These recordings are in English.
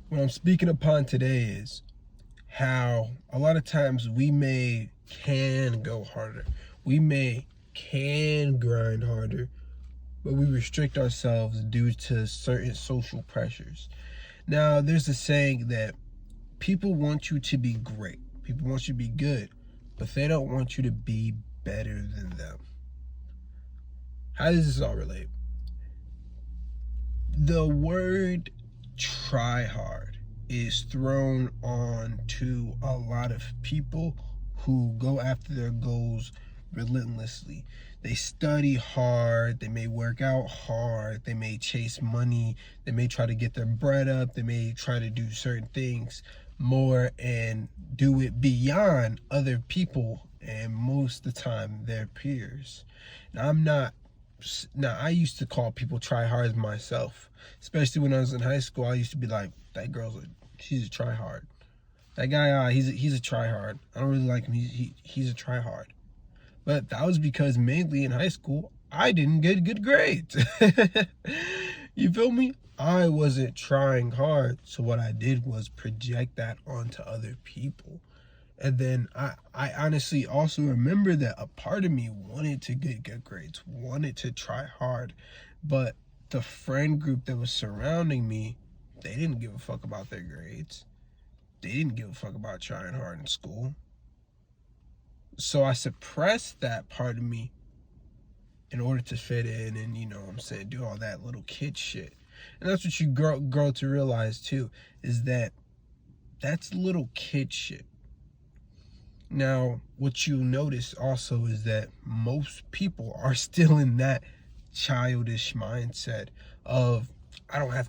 What I'm speaking upon today is how a lot of times can go harder. Can grind harder, but we restrict ourselves due to certain social pressures. Now, there's a saying that people want you to be great. People want you to be good, but they don't want you to be better than them. How does this all relate? The word try hard is thrown on to a lot of people who go after their goals relentlessly. They study hard, they may work out hard, they may chase money, they may try to get their bread up, they may try to do certain things more and do it beyond other people and most of the time their peers. Now, I used to call people try hards myself, especially when I was in high school. I used to be like, she's a try hard. That guy, he's a try hard. I don't really like him. He's a try hard. But that was because mainly in high school, I didn't get good grades. You feel me? I wasn't trying hard. So what I did was project that onto other people. And then I honestly also remember that a part of me wanted to get good grades, wanted to try hard. But the friend group that was surrounding me, they didn't give a fuck about their grades. They didn't give a fuck about trying hard in school. So I suppressed that part of me in order to fit in and, do all that little kid shit. And that's what you grow to realize too, is that that's little kid shit. Now, what you notice also is that most people are still in that childish mindset of I don't have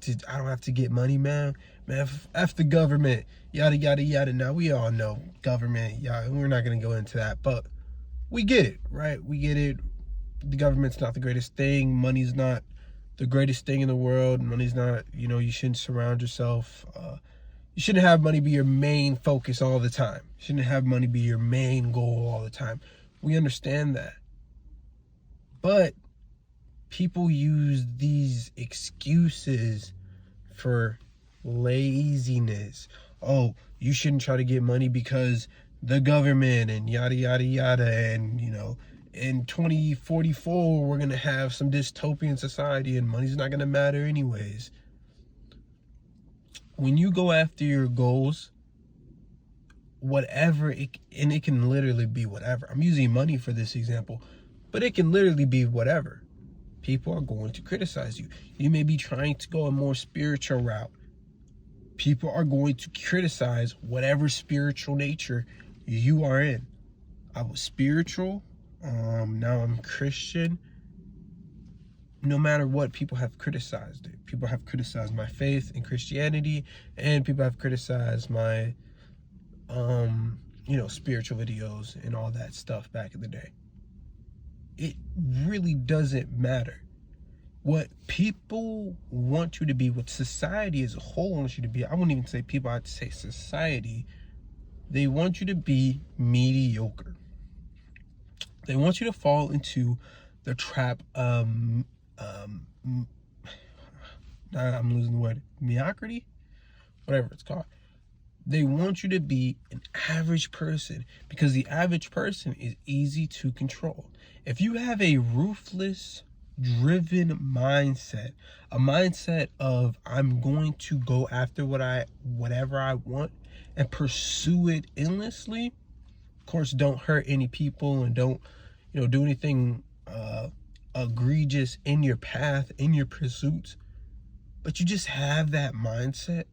to get money, man. Man, F the government, yada yada yada. Now we all know government, yeah, we're not gonna go into that, but we get it, right? We get it. The government's not the greatest thing. Money's not the greatest thing in the world. Money's not, you shouldn't surround yourself. You shouldn't have money be your main focus all the time. You shouldn't have money be your main goal all the time. We understand that. But people use these excuses for laziness. Oh, you shouldn't try to get money because the government and yada, yada, yada. And, in 2044, we're going to have some dystopian society and money's not going to matter anyways. When you go after your goals, and it can literally be whatever. I'm using money for this example, but it can literally be whatever. People are going to criticize you. You may be trying to go a more spiritual route. People are going to criticize whatever spiritual nature you are in. I was spiritual. Now I'm Christian. No matter what, people have criticized it. People have criticized my faith in Christianity, and people have criticized my, spiritual videos and all that stuff back in the day. It really doesn't matter. What people want you to be, what society as a whole wants you to be, I wouldn't even say people, I'd say society, they want you to be mediocre. They want you to fall into the trap I'm losing the word, mediocrity, whatever it's called. They want you to be an average person because the average person is easy to control. If you have a ruthless, driven mindset, a mindset of I'm going to go after whatever I want and pursue it endlessly, of course, don't hurt any people and don't, do anything egregious in your path, in your pursuits, but you just have that mindset,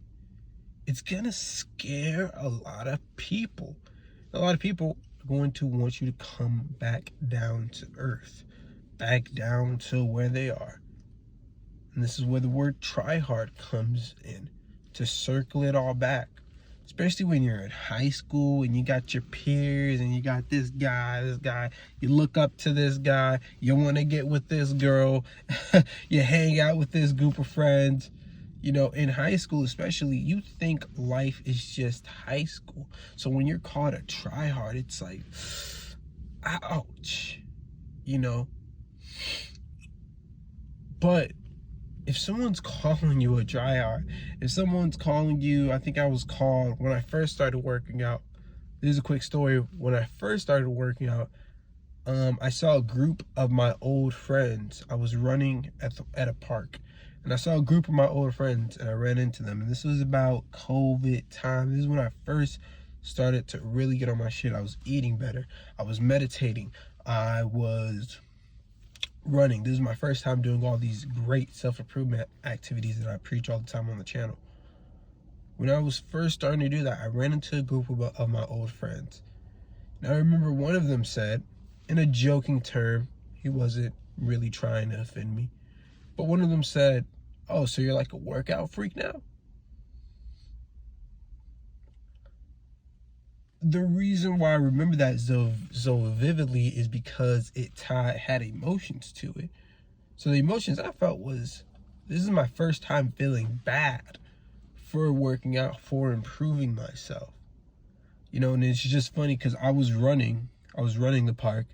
it's gonna scare a lot of people. A lot of people are going to want you to come back down to earth, back down to where they are. And this is where the word try hard comes in, to circle it all back. Especially when you're in high school and you got your peers and you got this guy, you look up to this guy, you want to get with this girl, you hang out with this group of friends. In high school especially, you think life is just high school. So when you're called a try hard, it's like, ouch, But if someone's calling you a tryhard, if someone's calling you, I think I was called when I first started working out. This is a quick story. When I first started working out, I saw a group of my old friends. I was running at a park, and I saw a group of my old friends, and I ran into them. And this was about COVID time. This is when I first started to really get on my shit. I was eating better. I was meditating. I was running. This is my first time doing all these great self-improvement activities that I preach all the time on the channel. When I was first starting to do that, I ran into a group of my old friends. And I remember one of them said, in a joking term, he wasn't really trying to offend me, but one of them said, "Oh, so you're like a workout freak now?" The reason why I remember that so vividly is because it had emotions to it. So the emotions I felt was, this is my first time feeling bad for working out, for improving myself. You know, and it's just funny because I was running the park.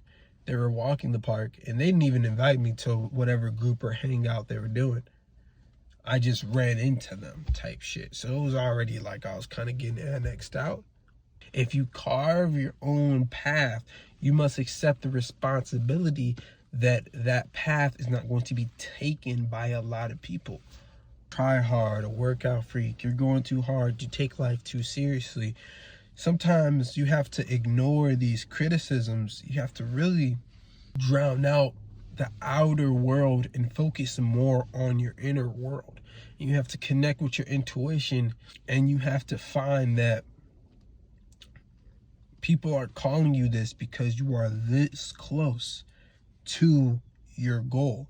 They were walking the park, and they didn't even invite me to whatever group or hangout they were doing. I just ran into them type shit. So it was already like I was kind of getting annexed out. If you carve your own path, you must accept the responsibility that that path is not going to be taken by a lot of people. Try hard, a workout freak, you're going too hard, you take life too seriously. Sometimes you have to ignore these criticisms. You have to really drown out the outer world and focus more on your inner world. You have to connect with your intuition, and you have to find that people are calling you this because you are this close to your goal.